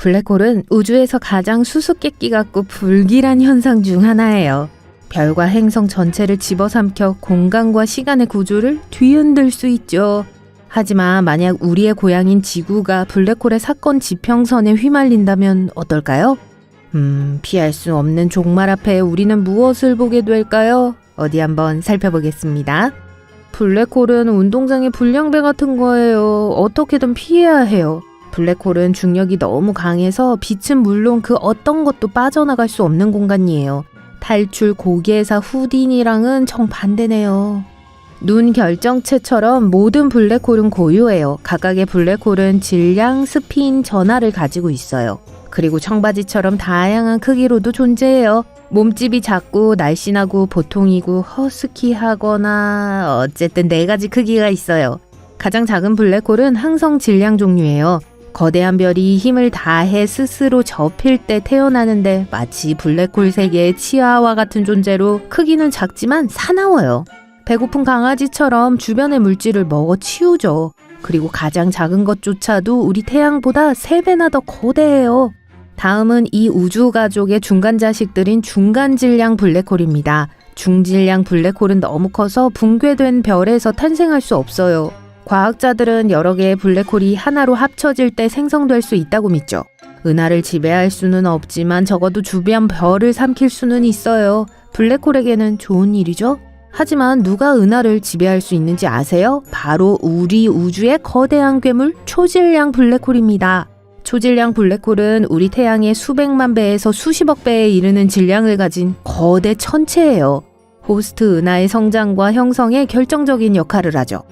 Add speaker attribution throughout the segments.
Speaker 1: 블랙홀은 우주에서 가장 수수께끼 같고 불길한 현상 중 하나예요. 별과 행성 전체를 집어삼켜 공간과 시간의 구조를 뒤흔들 수 있죠. 하지만 만약 우리의 고향인 지구가 블랙홀의 사건 지평선에 휘말린다면 어떨까요? 피할 수 없는 종말 앞에 우리는 무엇을 보게 될까요? 어디 한번 살펴보겠습니다. 블랙홀은 운동장의 불량배 같은 거예요. 어떻게든 피해야 해요. 블랙홀은 중력이 너무 강해서 빛은 물론 그 어떤 것도 빠져나갈 수 없는 공간이에요. 탈출 고기회사 후딘이랑은 정반대네요. 눈 결정체처럼 모든 블랙홀은 고유해요. 각각의 블랙홀은 질량, 스핀, 전하를 가지고 있어요. 그리고 청바지처럼 다양한 크기로도 존재해요. 몸집이 작고 날씬하고 보통이고 허스키하거나 어쨌든 4가지 크기가 있어요. 가장 작은 블랙홀은 항성 질량 종류예요. 거대한 별이 힘을 다해 스스로 접힐 때 태어나는데 마치 블랙홀 세계의 치아와 같은 존재로 크기는 작지만 사나워요. 배고픈 강아지처럼 주변의 물질을 먹어 치우죠. 그리고 가장 작은 것조차도 우리 태양보다 3배나 더 거대해요. 다음은 이 우주 가족의 중간 자식들인 중간 질량 블랙홀입니다. 중질량 블랙홀은 너무 커서 붕괴된 별에서 탄생할 수 없어요. 과학자들은 여러 개의 블랙홀이 하나로 합쳐질 때 생성될 수 있다고 믿죠. 은하를 지배할 수는 없지만 적어도 주변 별을 삼킬 수는 있어요. 블랙홀에게는 좋은 일이죠. 하지만 누가 은하를 지배할 수 있는지 아세요? 바로 우리 우주의 거대한 괴물 초질량 블랙홀입니다. 초질량 블랙홀은 우리 태양의 수백만 배에서 수십억 배에 이르는 질량을 가진 거대 천체예요. 호스트 은하의 성장과 형성에 결정적인 역할을 하죠.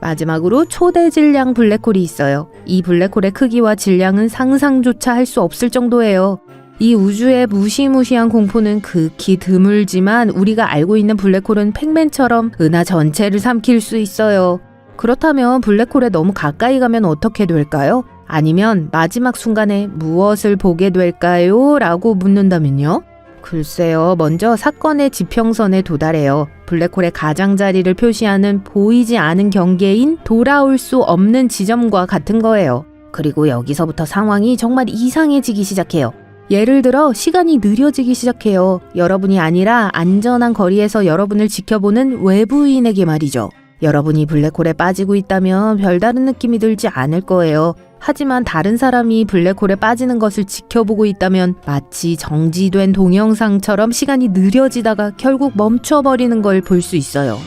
Speaker 1: 마지막으로 초대질량 블랙홀이 있어요. 이 블랙홀의 크기와 질량은 상상조차 할 수 없을 정도예요. 이 우주의 무시무시한 공포는 극히 드물지만 우리가 알고 있는 블랙홀은 팩맨처럼 은하 전체를 삼킬 수 있어요. 그렇다면 블랙홀에 너무 가까이 가면 어떻게 될까요? 아니면 마지막 순간에 무엇을 보게 될까요? 라고 묻는다면요? 글쎄요, 먼저 사건의 지평선에 도달해요. 블랙홀의 가장자리를 표시하는 보이지 않은 경계인 돌아올 수 없는 지점과 같은 거예요. 그리고 여기서부터 상황이 정말 이상해지기 시작해요. 예를 들어 시간이 느려지기 시작해요. 여러분이 아니라 안전한 거리에서 여러분을 지켜보는 외부인에게 말이죠. 여러분이 블랙홀에 빠지고 있다면 별다른 느낌이 들지 않을 거예요. 하지만 다른 사람이 블랙홀에 빠지는 것을 지켜보고 있다면 마치 정지된 동영상처럼 시간이 느려지다가 결국 멈춰버리는 걸 볼 수 있어요.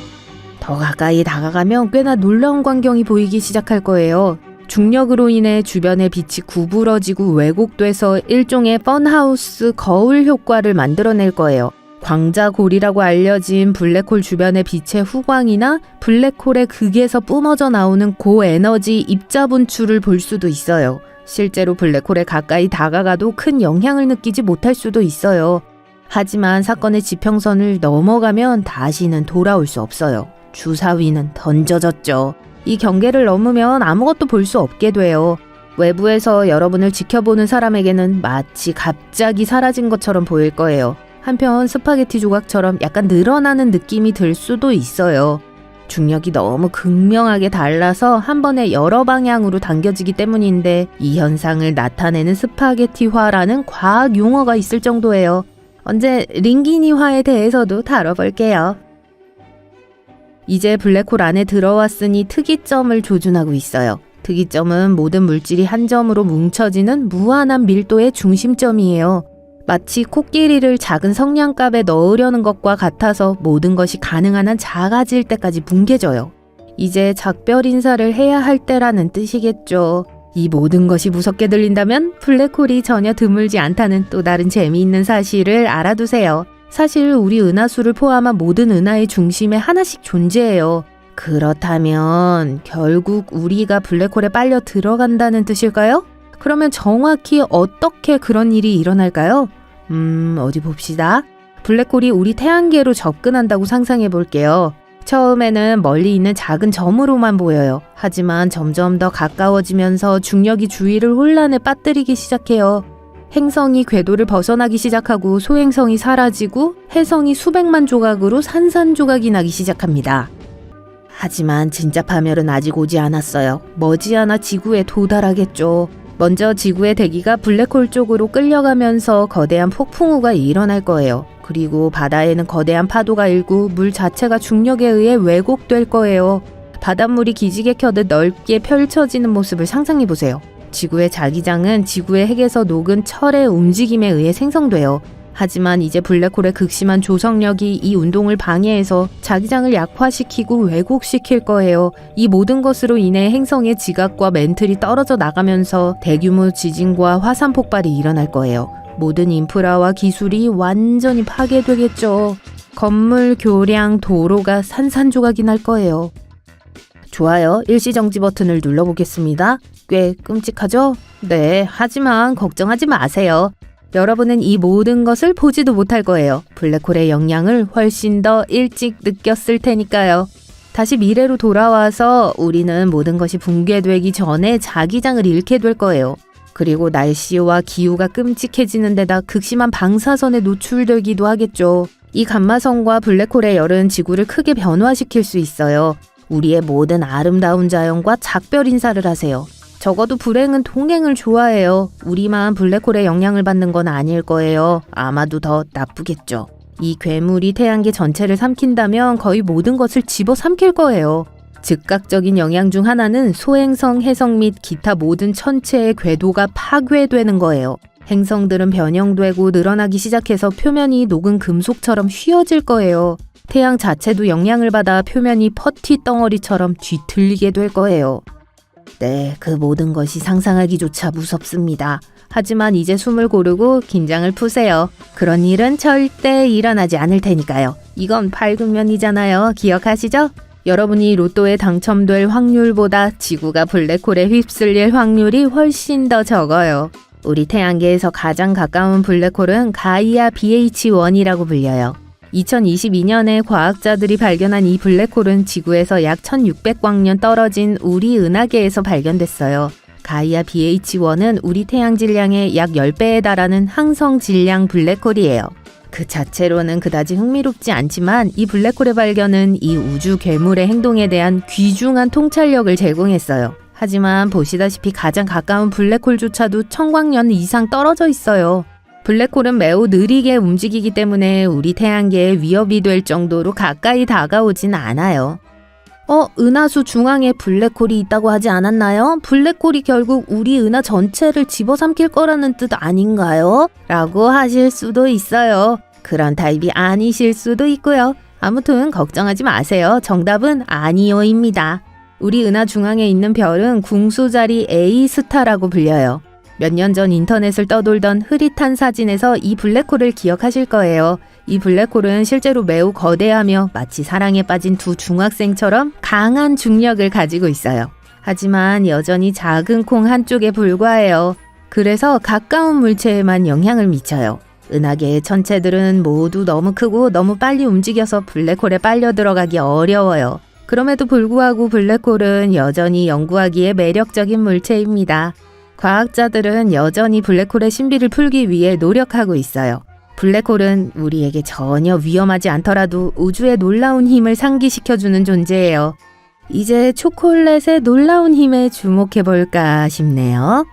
Speaker 1: 더 가까이 다가가면 꽤나 놀라운 광경이 보이기 시작할 거예요. 중력으로 인해 주변의 빛이 구부러지고 왜곡돼서 일종의 펀하우스 거울 효과를 만들어낼 거예요. 광자골이라고 알려진 블랙홀 주변의 빛의 후광이나 블랙홀의 극에서 뿜어져 나오는 고에너지 입자 분출을 볼 수도 있어요. 실제로 블랙홀에 가까이 다가가도 큰 영향을 느끼지 못할 수도 있어요. 하지만 사건의 지평선을 넘어가면 다시는 돌아올 수 없어요. 주사위는 던져졌죠. 이 경계를 넘으면 아무것도 볼 수 없게 돼요. 외부에서 여러분을 지켜보는 사람에게는 마치 갑자기 사라진 것처럼 보일 거예요. 한편 스파게티 조각처럼 약간 늘어나는 느낌이 들 수도 있어요. 중력이 너무 극명하게 달라서 한 번에 여러 방향으로 당겨지기 때문인데 이 현상을 나타내는 스파게티화라는 과학 용어가 있을 정도예요. 언제 링기니화에 대해서도 다뤄볼게요. 이제 블랙홀 안에 들어왔으니 특이점을 조준하고 있어요. 특이점은 모든 물질이 한 점으로 뭉쳐지는 무한한 밀도의 중심점이에요. 마치 코끼리를 작은 성냥갑에 넣으려는 것과 같아서 모든 것이 가능한 한 작아질 때까지 뭉개져요. 이제 작별 인사를 해야 할 때라는 뜻이겠죠. 이 모든 것이 무섭게 들린다면 블랙홀이 전혀 드물지 않다는 또 다른 재미있는 사실을 알아두세요. 사실 우리 은하수를 포함한 모든 은하의 중심에 하나씩 존재해요. 그렇다면 결국 우리가 블랙홀에 빨려 들어간다는 뜻일까요? 그러면 정확히 어떻게 그런 일이 일어날까요? 어디 봅시다. 블랙홀이 우리 태양계로 접근한다고 상상해 볼게요. 처음에는 멀리 있는 작은 점으로만 보여요. 하지만 점점 더 가까워지면서 중력이 주위를 혼란에 빠뜨리기 시작해요. 행성이 궤도를 벗어나기 시작하고 소행성이 사라지고 해성이 수백만 조각으로 산산조각이 나기 시작합니다. 하지만 진짜 파멸은 아직 오지 않았어요. 머지않아 지구에 도달하겠죠. 먼저 지구의 대기가 블랙홀 쪽으로 끌려가면서 거대한 폭풍우가 일어날 거예요. 그리고 바다에는 거대한 파도가 일고 물 자체가 중력에 의해 왜곡될 거예요. 바닷물이 기지개 켜듯 넓게 펼쳐지는 모습을 상상해보세요. 지구의 자기장은 지구의 핵에서 녹은 철의 움직임에 의해 생성돼요. 하지만 이제 블랙홀의 극심한 조성력이 이 운동을 방해해서 자기장을 약화시키고 왜곡시킬 거예요. 이 모든 것으로 인해 행성의 지각과 멘틀이 떨어져 나가면서 대규모 지진과 화산 폭발이 일어날 거예요. 모든 인프라와 기술이 완전히 파괴되겠죠. 건물, 교량, 도로가 산산조각이 날 거예요. 좋아요. 일시정지 버튼을 눌러보겠습니다. 꽤 끔찍하죠? 네, 하지만 걱정하지 마세요. 여러분은 이 모든 것을 보지도 못할 거예요. 블랙홀의 영향을 훨씬 더 일찍 느꼈을 테니까요. 다시 미래로 돌아와서 우리는 모든 것이 붕괴되기 전에 자기장을 잃게 될 거예요. 그리고 날씨와 기후가 끔찍해지는 데다 극심한 방사선에 노출되기도 하겠죠. 이 감마선과 블랙홀의 열은 지구를 크게 변화시킬 수 있어요. 우리의 모든 아름다운 자연과 작별 인사를 하세요. 적어도 불행은 동행을 좋아해요. 우리만 블랙홀의 영향을 받는 건 아닐 거예요. 아마도 더 나쁘겠죠. 이 괴물이 태양계 전체를 삼킨다면 거의 모든 것을 집어삼킬 거예요. 즉각적인 영향 중 하나는 소행성, 해성 및 기타 모든 천체의 궤도가 파괴되는 거예요. 행성들은 변형되고 늘어나기 시작해서 표면이 녹은 금속처럼 휘어질 거예요. 태양 자체도 영향을 받아 표면이 퍼티 덩어리처럼 뒤틀리게 될 거예요. 네, 그 모든 것이 상상하기조차 무섭습니다. 하지만 이제 숨을 고르고 긴장을 푸세요. 그런 일은 절대 일어나지 않을 테니까요. 이건 밝은 면이잖아요. 기억하시죠? 여러분이 로또에 당첨될 확률보다 지구가 블랙홀에 휩쓸릴 확률이 훨씬 더 적어요. 우리 태양계에서 가장 가까운 블랙홀은 가이아 BH1이라고 불려요. 2022년에 과학자들이 발견한 이 블랙홀은 지구에서 약 1600광년 떨어진 우리 은하계에서 발견됐어요. 가이아 BH1은 우리 태양 질량의 약 10배에 달하는 항성 질량 블랙홀이에요. 그 자체로는 그다지 흥미롭지 않지만 이 블랙홀의 발견은 이 우주 괴물의 행동에 대한 귀중한 통찰력을 제공했어요. 하지만 보시다시피 가장 가까운 블랙홀조차도 1000광년 이상 떨어져 있어요. 블랙홀은 매우 느리게 움직이기 때문에 우리 태양계에 위협이 될 정도로 가까이 다가오진 않아요. 은하수 중앙에 블랙홀이 있다고 하지 않았나요? 블랙홀이 결국 우리 은하 전체를 집어삼킬 거라는 뜻 아닌가요? 라고 하실 수도 있어요. 그런 타입이 아니실 수도 있고요. 아무튼 걱정하지 마세요. 정답은 아니오입니다. 우리 은하 중앙에 있는 별은 궁수자리 A스타라고 불려요. 몇 년 전 인터넷을 떠돌던 흐릿한 사진에서 이 블랙홀을 기억하실 거예요. 이 블랙홀은 실제로 매우 거대하며 마치 사랑에 빠진 두 중학생처럼 강한 중력을 가지고 있어요. 하지만 여전히 작은 콩 한쪽에 불과해요. 그래서 가까운 물체에만 영향을 미쳐요. 은하계의 천체들은 모두 너무 크고 너무 빨리 움직여서 블랙홀에 빨려 들어가기 어려워요. 그럼에도 불구하고 블랙홀은 여전히 연구하기에 매력적인 물체입니다. 과학자들은 여전히 블랙홀의 신비를 풀기 위해 노력하고 있어요. 블랙홀은 우리에게 전혀 위험하지 않더라도 우주의 놀라운 힘을 상기시켜주는 존재예요. 이제 초콜릿의 놀라운 힘에 주목해볼까 싶네요.